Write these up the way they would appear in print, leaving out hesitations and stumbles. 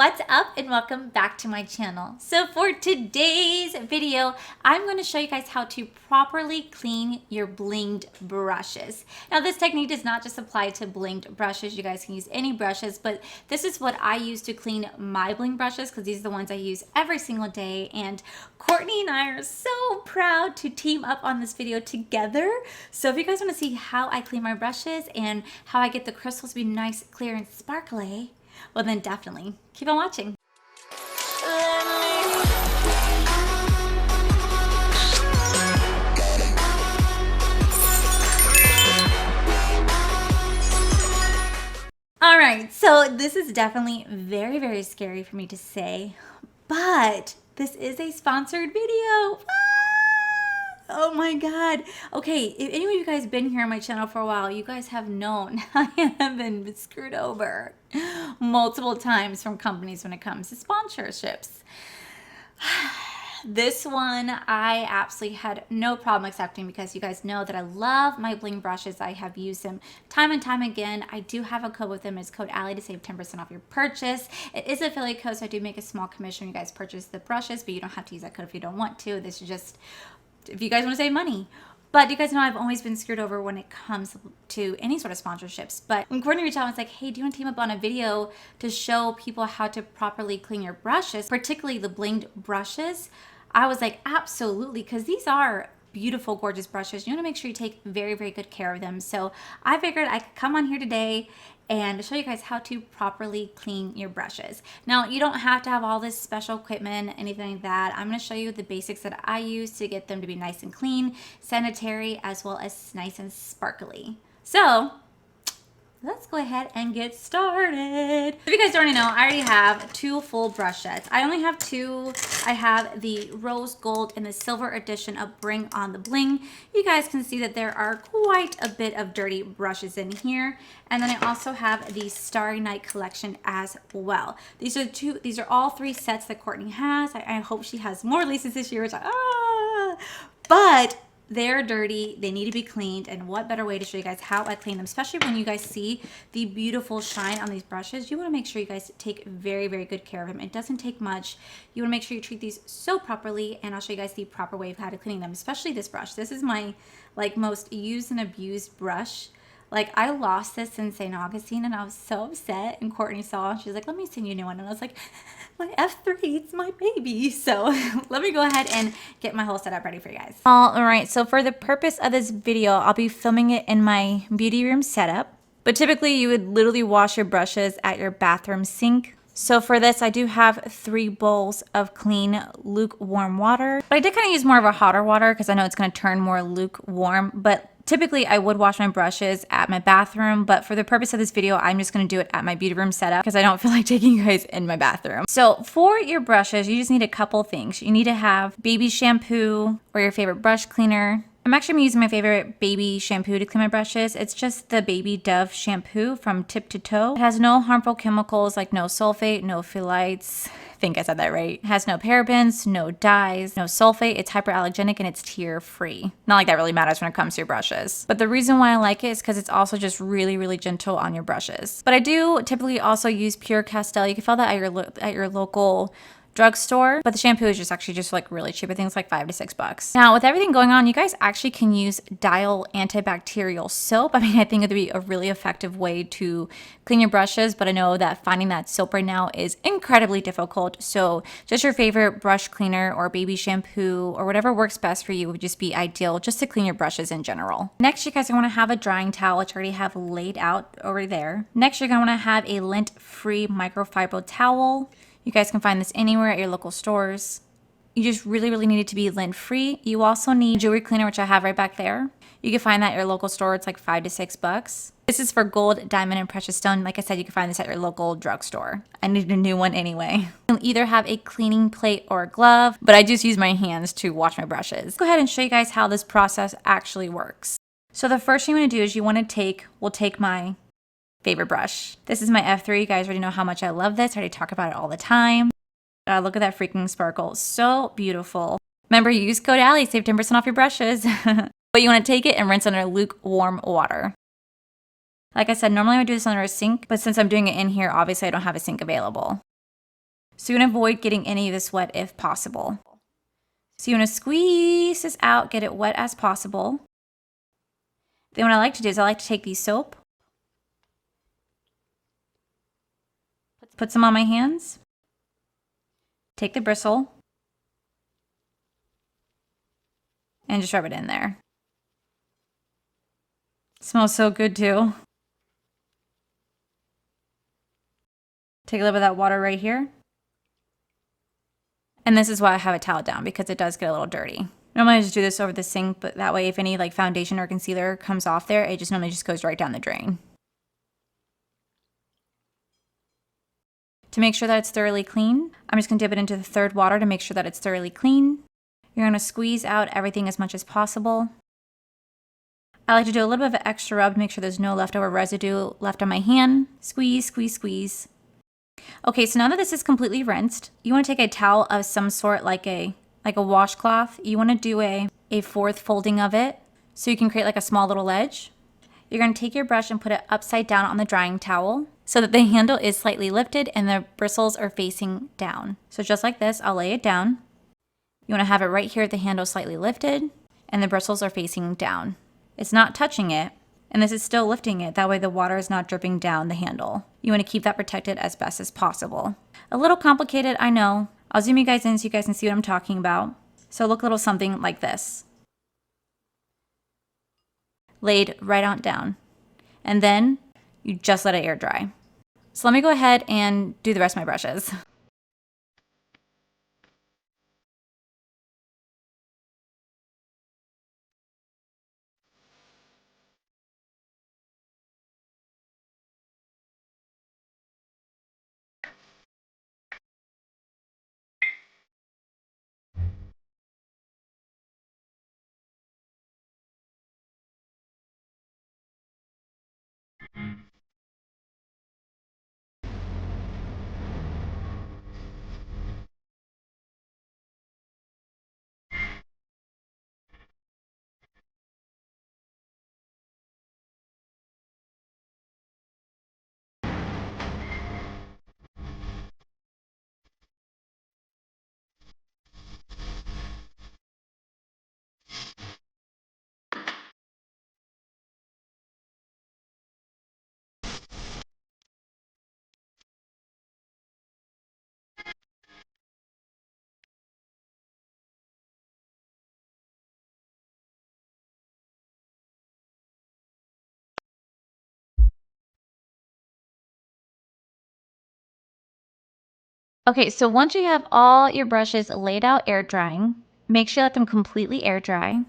What's up and welcome back to my channel. So for today's video, I'm going to show you guys how to properly clean your blinged brushes. Now this technique does not just apply to blinged brushes. You guys can use any brushes, but this is what I use to clean my bling brushes because these are the ones I use every single day. And Courtney and I are so proud to team up on this video together. So if you guys want to see how I clean my brushes and how I get the crystals to be nice, clear, and sparkly, well then definitely keep on watching. All right, so this is definitely very, very scary for me to say, but this is a sponsored video. Oh my God. Okay, if any of you guys been here on my channel for a while, you guys have known I have been screwed over multiple times from companies when it comes to sponsorships. This one I absolutely had no problem accepting because you guys know that I love my bling brushes. I have used them time and time again. I do have a code with them. It's code Allie to save 10% off your purchase. It is affiliate code, so I do make a small commission when you guys purchase the brushes, but you don't have to use that code if you don't want to. This is just if you guys want to save money. But you guys know I've always been screwed over when it comes to any sort of sponsorships. But when Courtney reached out, I was like, hey, do you want to team up on a video to show people how to properly clean your brushes, particularly the blinged brushes? I was like, absolutely, because these are beautiful, gorgeous brushes. You want to make sure you take very, very good care of them. So I figured I could come on here today and show you guys how to properly clean your brushes. Now, you don't have to have all this special equipment, anything like that. I'm going to show you the basics that I use to get them to be nice and clean, sanitary, as well as nice and sparkly. So let's go ahead and get started. If you guys don't already know, I already have two full brush sets. I only have two. I have the rose gold and the silver edition of Bring On the Bling. You guys can see that there are quite a bit of dirty brushes in here. And then I also have the Starry Night collection as well. These are all three sets that Courtney has. I hope she has more releases this year. But they're dirty, they need to be cleaned, and what better way to show you guys how I clean them, especially when you guys see the beautiful shine on these brushes. You want to make sure you guys take very, very good care of them. It doesn't take much. You want to make sure you treat these so properly, and I'll show you guys the proper way of how to clean them, especially this brush. This is my most used and abused brush. I lost this in St. Augustine and I was so upset, and Courtney saw and she's like, let me send you a new one. And I was like, my F3, it's my baby. So let me go ahead and get my whole setup ready for you guys. All right, so for the purpose of this video, I'll be filming it in my beauty room setup. But typically you would literally wash your brushes at your bathroom sink. So for this, I do have 3 bowls of clean, lukewarm water. But I did kind of use more of a hotter water because I know it's going to turn more lukewarm. But typically, I would wash my brushes at my bathroom, but for the purpose of this video, I'm just going to do it at my beauty room setup because I don't feel like taking you guys in my bathroom. So for your brushes, you just need a couple things. You need to have baby shampoo or your favorite brush cleaner. I'm actually using my favorite baby shampoo to clean my brushes. It's just the Baby Dove shampoo from tip to toe. It has no harmful chemicals like no sulfate, no phthalates. I think I said that right. It has no parabens, no dyes, no sulfate. It's hyperallergenic and it's tear free. Not like that really matters when it comes to your brushes. But the reason why I like it is because it's also just really, really gentle on your brushes. But I do typically also use Pure Castile. You can find that at your local drugstore, but the shampoo is just like really cheap. I think it's like $5 to $6. Now with everything going on, you guys actually can use Dial antibacterial soap. I mean, I think it would be a really effective way to clean your brushes, but I know that finding that soap right now is incredibly difficult. So just your favorite brush cleaner or baby shampoo or whatever works best for you would just be ideal just to clean your brushes in general. Next, you guys are going to have a drying towel, which I already have laid out over there. Next, you're going to want to have a lint-free microfiber towel. You guys can find this anywhere at your local stores. You just really, really need it to be lint-free. You also need jewelry cleaner, which I have right back there. You can find that at your local store. It's like $5 to $6. This is for gold, diamond, and precious stone. Like I said, you can find this at your local drugstore. I need a new one anyway. You'll either have a cleaning plate or a glove, but I just use my hands to wash my brushes. Go ahead and show you guys how this process actually works. So the first thing you want to do is we'll take my favorite brush. This is my F3. You guys already know how much I love this. I already talk about it all the time. Look at that freaking sparkle. So beautiful. Remember, use code Allie, save 10% off your brushes. But you want to take it and rinse under lukewarm water. Like I said, normally I would do this under a sink, but since I'm doing it in here, obviously I don't have a sink available. So you want to avoid getting any of this wet if possible. So you want to squeeze this out, get it wet as possible. Then what I like to do is I like to take the soap, put some on my hands, take the bristle, and just rub it in there. It smells so good too. Take a little bit of that water right here. And this is why I have it toweled down, because it does get a little dirty. Normally I just do this over the sink, but that way if any like foundation or concealer comes off there, it just normally just goes right down the drain. To make sure that it's thoroughly clean, I'm just going to dip it into the third water to make sure that it's thoroughly clean. You're going to squeeze out everything as much as possible. I like to do a little bit of an extra rub to make sure there's no leftover residue left on my hand. Squeeze, squeeze, squeeze. Okay, so now that this is completely rinsed, you want to take a towel of some sort, like a washcloth. You want to do a fourth folding of it so you can create like a small little ledge. You're going to take your brush and put it upside down on the drying towel so that the handle is slightly lifted and the bristles are facing down. So just like this, I'll lay it down. You want to have it right here at the handle slightly lifted and the bristles are facing down. It's not touching it, and this is still lifting it. That way the water is not dripping down the handle. You want to keep that protected as best as possible. A little complicated, I know. I'll zoom you guys in so you guys can see what I'm talking about. So look a little something like this. Laid right on down. And then you just let it air dry. So let me go ahead and do the rest of my brushes. Okay, so once you have all your brushes laid out air drying, make sure you let them completely air dry.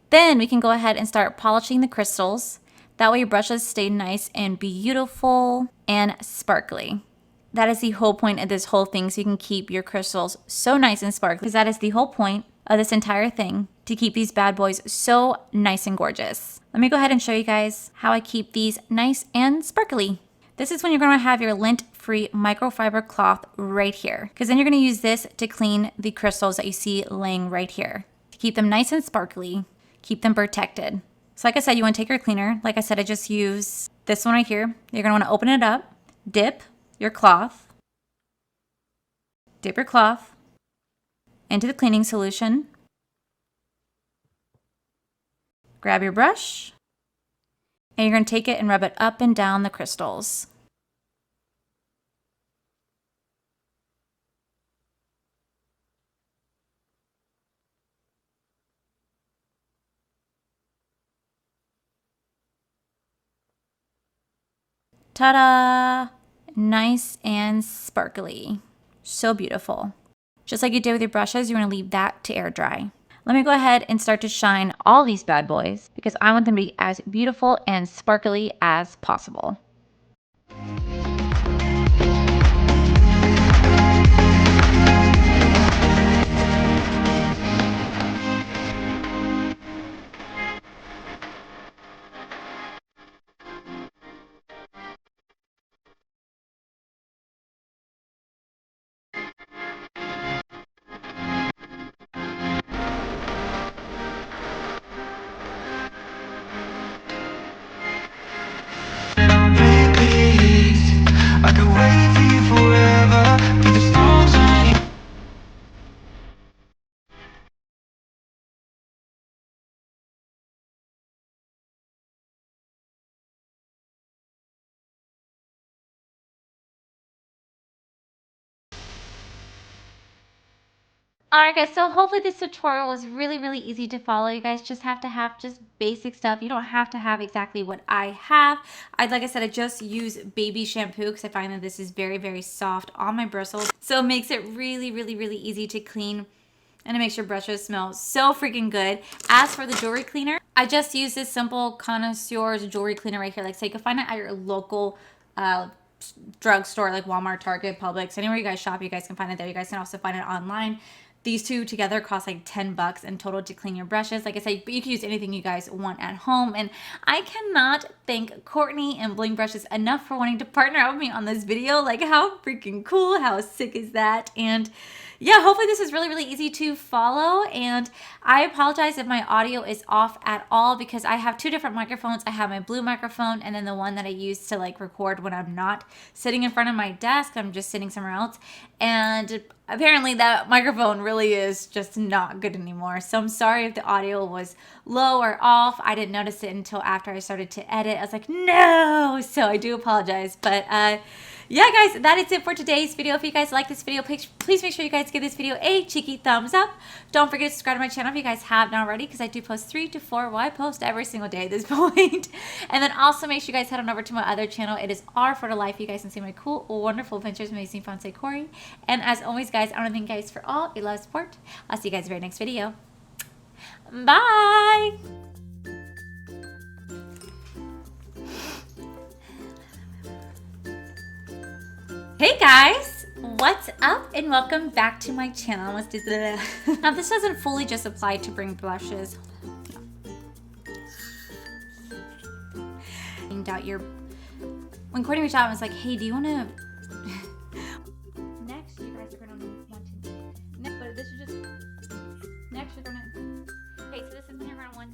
Then we can go ahead and start polishing the crystals. That way your brushes stay nice and beautiful and sparkly. That is the whole point of this whole thing, so you can keep your crystals so nice and sparkly, because that is the whole point of this entire thing, to keep these bad boys so nice and gorgeous. Let me go ahead and show you guys how I keep these nice and sparkly. This is when you're going to have your lint-free microfiber cloth right here, because then you're going to use this to clean the crystals that you see laying right here, to keep them nice and sparkly, keep them protected. So like I said, you want to take your cleaner. Like I said, I just use this one right here. You're going to want to open it up, dip your cloth into the cleaning solution. Grab your brush, and you're going to take it and rub it up and down the crystals. Ta-da! Nice and sparkly. So beautiful. Just like you did with your brushes, you want to leave that to air dry. Let me go ahead and start to shine all these bad boys, because I want them to be as beautiful and sparkly as possible. Alright guys, so hopefully this tutorial was really easy to follow. You guys just have to have just basic stuff. You don't have to have exactly what I have. Like I said, I just use baby shampoo because I find that this is very soft on my bristles. So it makes it really easy to clean, and it makes your brushes smell so freaking good. As for the jewelry cleaner, I just use this simple Connoisseurs jewelry cleaner right here. Like, so you can find it at your local drugstore, like Walmart, Target, Publix, anywhere you guys shop, you guys can find it there. You guys can also find it online. These two together cost like $10 in total to clean your brushes. Like I said, but you can use anything you guys want at home. And I cannot thank Courtney and Blingedbrushes enough for wanting to partner up with me on this video. Like, how freaking cool, how sick is that? And yeah, hopefully this is really easy to follow. And I apologize if my audio is off at all because I have two different microphones. I have my blue microphone and then the one that I use to like record when I'm not sitting in front of my desk. I'm just sitting somewhere else. And apparently that microphone really is just not good anymore. So I'm sorry if the audio was low or off. I didn't notice it until after I started to edit. I was like, no! So I do apologize. But yeah, guys, that is it for today's video. If you guys like this video, please make sure you guys give this video a cheeky thumbs up. Don't forget to subscribe to my channel if you guys have not already, because I do post 3 to 4, well, I post every single day at this point. And then also make sure you guys head on over to my other channel. It is R for the Life. You guys can see my cool, wonderful adventures, amazing fun, say Corey. And as always, guys, I want to thank you guys for all your love support. I'll see you guys in the very next video. Bye! Hey guys, what's up and welcome back to my channel. Let's do this. Now this doesn't fully just apply to bring blushes. Out your, when Courtney reached out and was like, hey, do you want to next you guys are gonna want to next, but this is just next you're gonna, okay, so this is when you're gonna want